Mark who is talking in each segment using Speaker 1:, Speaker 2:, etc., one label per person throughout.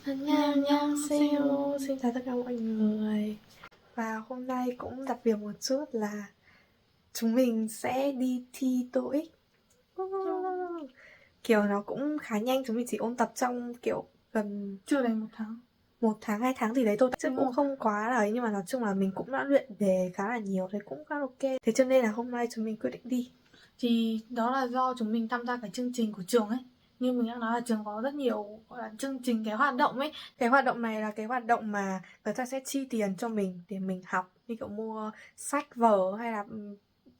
Speaker 1: Annyeonghaseyo, xin chào tất cả mọi người. Và hôm nay cũng đặc biệt một chút là chúng mình sẽ đi thi TOEIC. Kiểu nó cũng khá nhanh, chúng mình chỉ ôn tập trong kiểu gần
Speaker 2: chưa đầy 1 tháng.
Speaker 1: 1 tháng, 2 tháng gì đấy thôi, chứ cũng không quá là ấy, nhưng mà nói chung là mình cũng đã luyện đề khá là nhiều, thì cũng khá ok. Thế cho nên là hôm nay chúng mình quyết định đi.
Speaker 2: Thì đó là do chúng mình tham gia cái chương trình của trường ấy. Như mình đã nói là trường có rất nhiều gọi là chương trình, cái hoạt động ấy.
Speaker 1: Cái hoạt động này là cái hoạt động mà người ta sẽ chi tiền cho mình để mình học, như kiểu mua sách vở hay là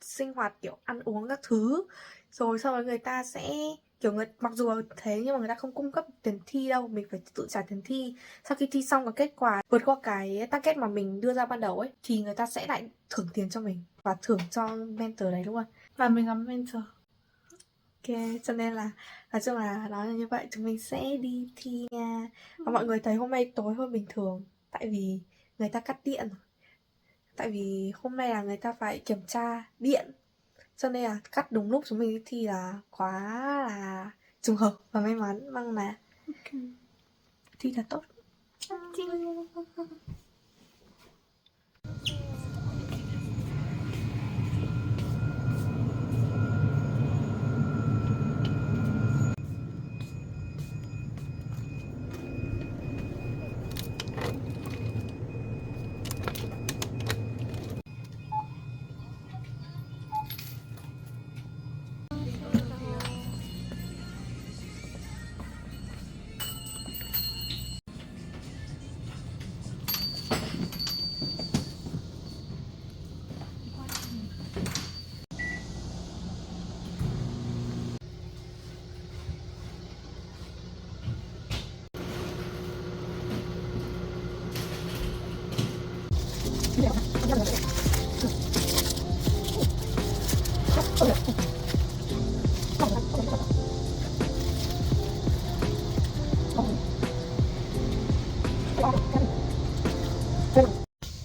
Speaker 1: sinh hoạt kiểu ăn uống các thứ. Rồi sau đó người ta sẽ kiểu mặc dù là thế nhưng mà người ta không cung cấp tiền thi đâu, mình phải tự trả tiền thi. Sau khi thi xong có kết quả vượt qua cái target mà mình đưa ra ban đầu ấy thì người ta sẽ lại thưởng tiền cho mình và thưởng cho mentor đấy luôn.
Speaker 2: Và mình làm mentor.
Speaker 1: Ok, cho nên là nói chung là nói là như vậy, chúng mình sẽ đi thi nha. Và mọi người thấy hôm nay tối hơn bình thường tại vì người ta cắt điện. Tại vì hôm nay là người ta phải kiểm tra điện, cho nên là cắt đúng lúc chúng mình đi thi là quá là trùng hợp và may mắn. Mong là thi thật tốt.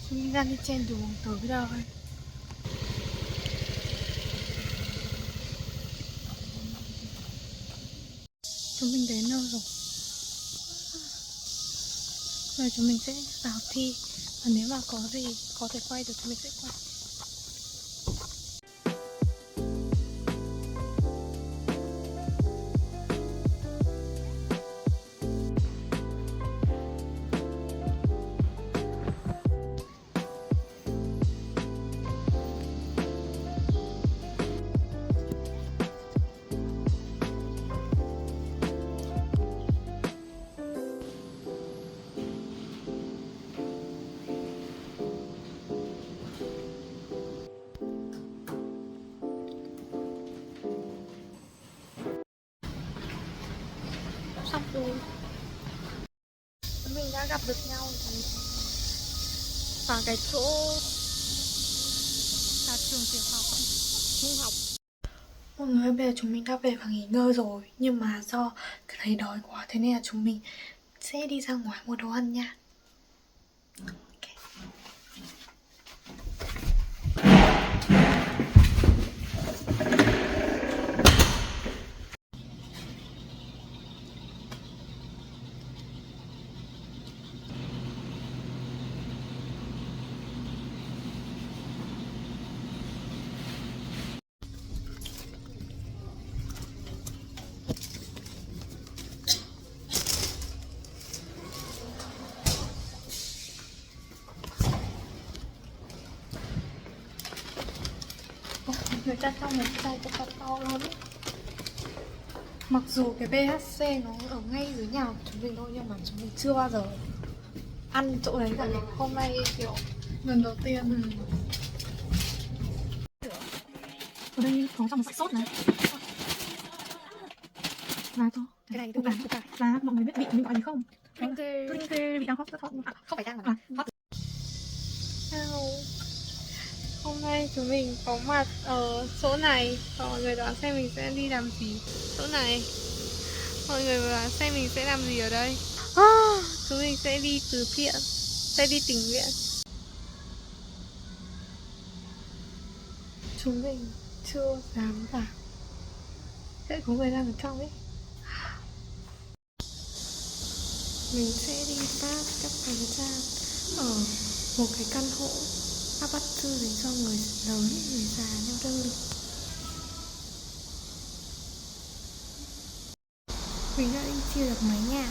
Speaker 2: Chúng mình đang đi trên đường tới đâu ấy. Chúng mình đến nơi rồi. Rồi chúng mình sẽ vào thi. Và nếu mà có gì có thể quay được thì mình sẽ quay. Xong rồi chúng mình đã gặp được nhau rồi. Và cái chỗ là trường tiểu học, trung học.
Speaker 1: Mọi người ơi, bây giờ chúng mình đã về và nghỉ ngơi rồi, nhưng mà do thấy đói quá thế nên là chúng mình sẽ đi ra ngoài mua đồ ăn nha.
Speaker 2: Người ta cho một chai coca to luôn ấy. Mặc dù cái BHC nó ở ngay dưới nhà của chúng mình thôi, nhưng mà chúng mình chưa bao giờ ăn chỗ đấy cả. Hôm nay kiểu lần đầu tiên. Ở đây có trong một sốt này. Là thôi.
Speaker 1: Cái này
Speaker 2: củ cải. Là mọi người biết vị mình gọi gì không? Twinkle vị đang hot rất hot.
Speaker 1: Không phải đang mà hot.
Speaker 2: Hello. Hôm nay chúng mình có mặt ở chỗ này và mọi người đoán xem mình sẽ đi làm gì. Chỗ này mọi người đoán xem mình sẽ làm gì ở đây. Chúng mình sẽ đi từ thiện, sẽ đi tình nguyện. Chúng mình chưa dám vào, sẽ có người đang ở trong ấy.
Speaker 1: Mình sẽ đi pass các thời gian ở một cái căn hộ apartment dành cho người lớn, người già neo đơn. Mình đã đi chia được mấy nhà.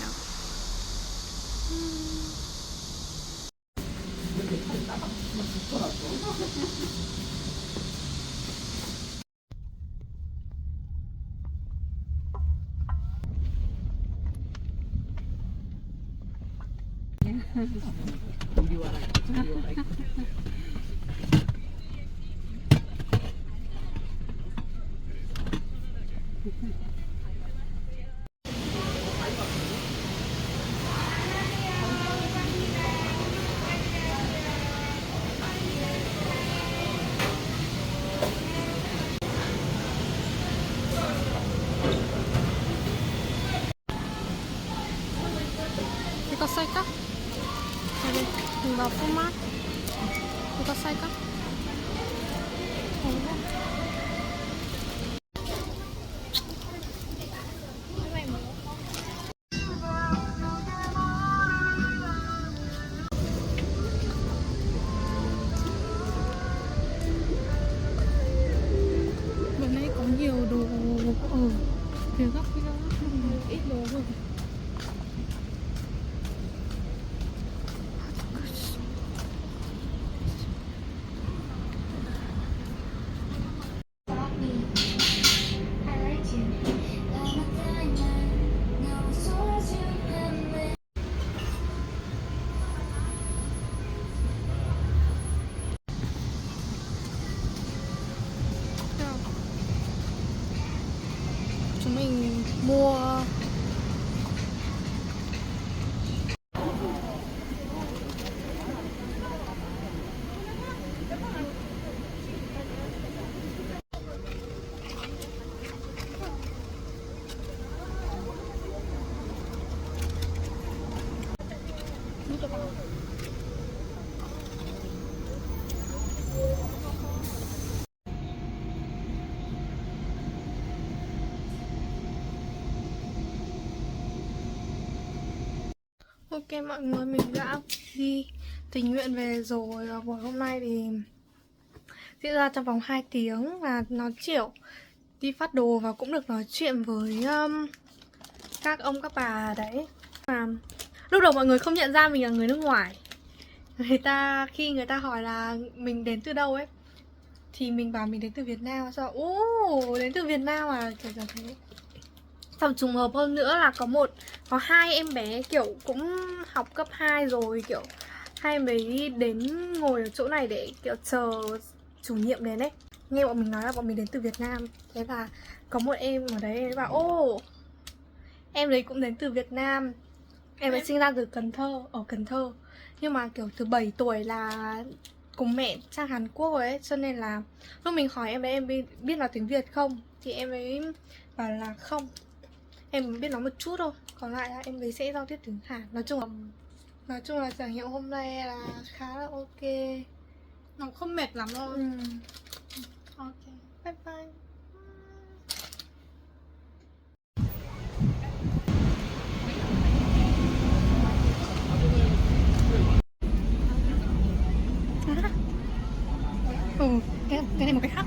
Speaker 2: 이거 쓸까? 여기 이거 포맛 이거 쓸까? Bữa nay có nhiều đồ ở phía góc kia, ít đồ hơn. Chúng mình mua ok mọi người, mình đã đi tình nguyện về rồi. Và buổi hôm nay thì diễn ra trong vòng 2 tiếng và nó chiều đi phát đồ và cũng được nói chuyện với các ông các bà đấy. Mà lúc đầu mọi người không nhận ra mình là người nước ngoài. Khi người ta hỏi là mình đến từ đâu ấy thì mình bảo mình đến từ Việt Nam. Sao đến từ Việt Nam à, kiểu như thế. Xong trùng hợp hơn nữa là có 2 em bé kiểu cũng học cấp 2 rồi, kiểu hai mấy đến ngồi ở chỗ này để kiểu chờ chủ nhiệm đến ấy. Nghe bọn mình nói là bọn mình đến từ Việt Nam. Thế là có một em ở đấy, em bảo em đấy cũng đến từ Việt Nam. Em ấy sinh ra từ Cần Thơ, ở Cần Thơ. Nhưng mà kiểu từ 7 tuổi là cùng mẹ sang Hàn Quốc rồi ấy. Cho nên là lúc mình hỏi em ấy em biết nói tiếng Việt không, thì em ấy bảo là không, em biết nói một chút thôi, còn lại là em ấy sẽ giao tiếp tiếng Hàn. Nói chung là trải nghiệm hôm nay là khá là ok. Nó không mệt lắm đâu. Ok, bye bye. Cái này một cái khác.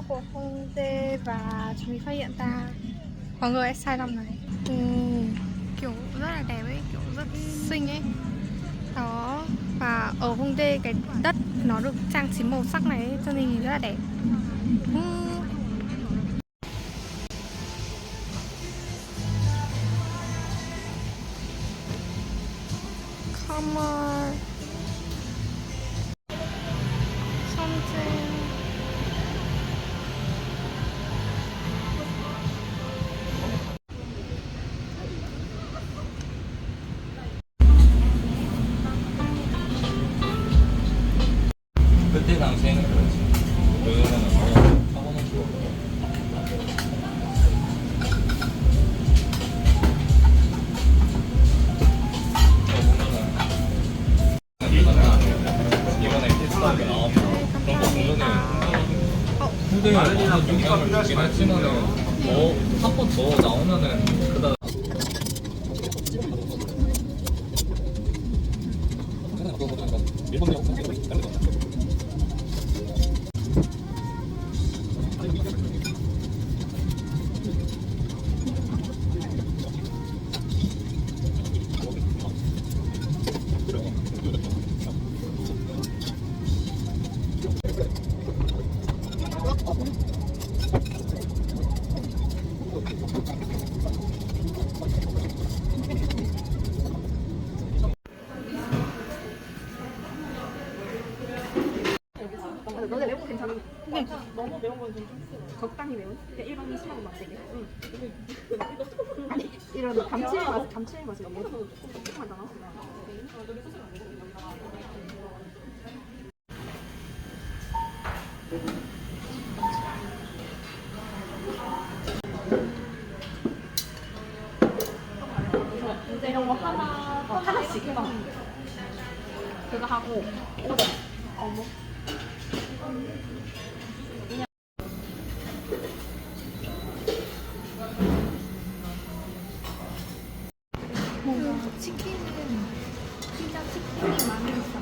Speaker 2: của Hongdae và chúng mình phát hiện ra mọi người sai lầm này. Kiểu rất là đẹp ấy, kiểu rất xinh ấy. Đó, và ở Hongdae cái đất nó được trang trí màu sắc này ấy, cho nên nhìn rất là đẹp. Come on. Something.
Speaker 3: 그때 당시에는 그렇지. 요즘에는 사고는 좋아. 이번에 테스트하게 나오면 그런 거 보면은 근데 많은 영향을 주긴 했지만은 한 번 더 나오면은 그다
Speaker 4: 너네 매운 거 괜찮은? 네. 너무 매운 건 좀 적당히 매운? 그냥 일반 심한 맛 되게. 응. 아니 이런 감칠맛 맛이 너무 조금하잖아. 이제 이런 거 하나씩. 그거 하고 오뎅. 어묵.
Speaker 2: 뭔가 치킨은 피자 치킨이 많이 있어.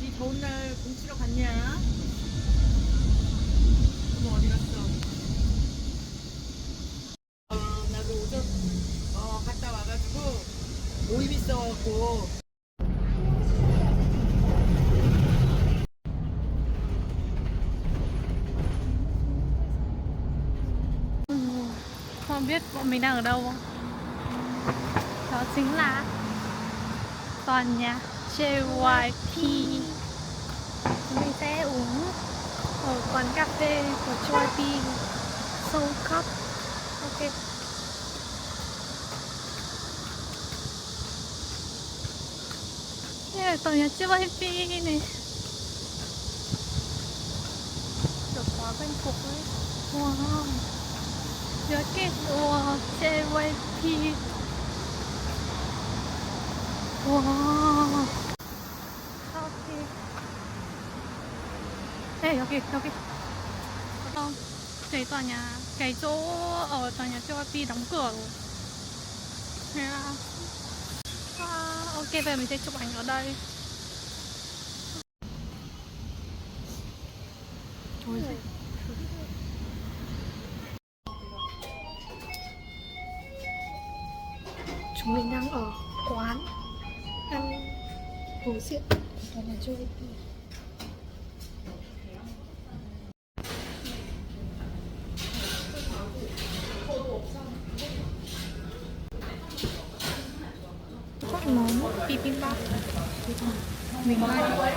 Speaker 4: 이 더운 날 공치러 갔냐? 어머 어디 갔어? 나도 오전 갔다 와가지고 모임 있어갖고
Speaker 2: Không biết bọn mình đang ở đâu không? Đó chính là tòa nhà JYP. Chúng mình sẽ uống ở quán cà phê của JYP, Soul Cup. Ok. Đây là tòa nhà JYP này. Kiểu quá quen thuộc ấy. Wow. 이렇게 우와 JYP 와 여기 cái tòa nhà cái chỗ ở tòa nhà JYP đóng cửa rồi. Ok bây giờ mình sẽ chụp ảnh ở đây. Chúng mình đang ở quán ăn đối diện tòa nhà JYP. Các món bibimbap mình like.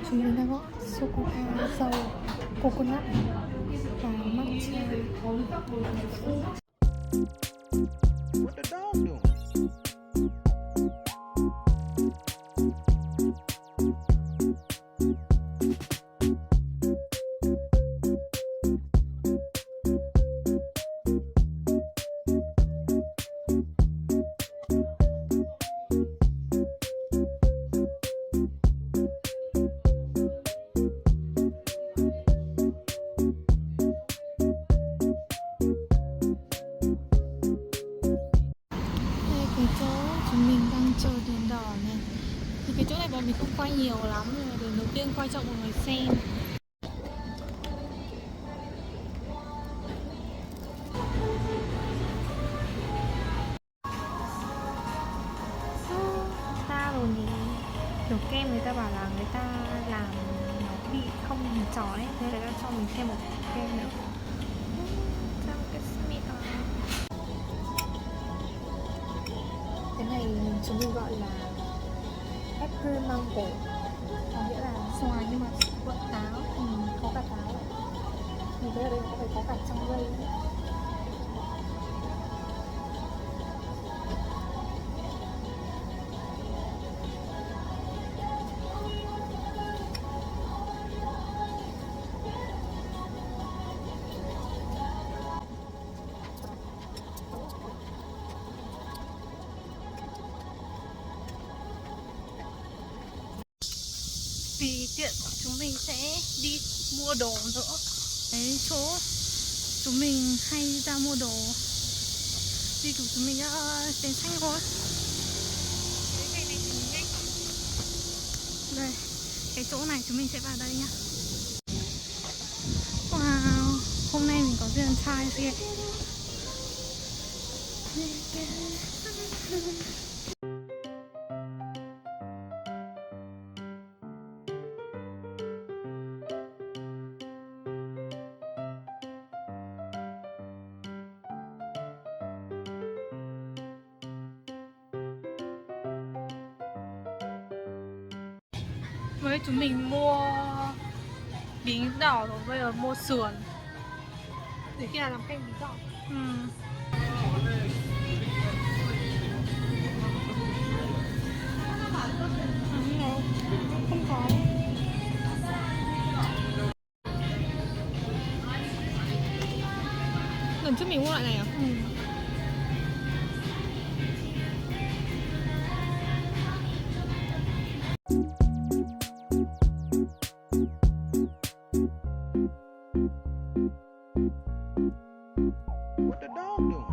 Speaker 2: Chúng mình đã gọi sô-cô-la dầu coconut và matcha.
Speaker 5: What the dog doing?
Speaker 2: Đây cái chỗ chúng mình đang chờ đèn đỏ này. Thì cái chỗ này bọn mình không quay nhiều lắm, nhưng mà lần đầu tiên quay cho mọi người xem. Ta rồi nhỉ. Kiểu kem người ta bảo là người ta làm nó bị không hình tròn ấy, nên là cho mình thêm một kem nữa. Cái này chúng mình gọi là apple mango, có nghĩa là xoài nhưng mà vẫn táo, có cả táo. Mình thấy ở đây có phải có cả trong dây nữa. Vì tiện chúng mình sẽ đi mua đồ nữa. Cái chỗ chúng mình hay ra mua đồ đi của chúng mình đến xanh thôi. Đây, cái chỗ này chúng mình sẽ vào đây nhá. Wow, hôm nay mình có duyên trai gì. Với chúng mình mua bí đỏ rồi, bây giờ mua sườn để khi nào làm canh bí đỏ. Không có. Lần trước mình mua loại này à?
Speaker 5: What the dog doing?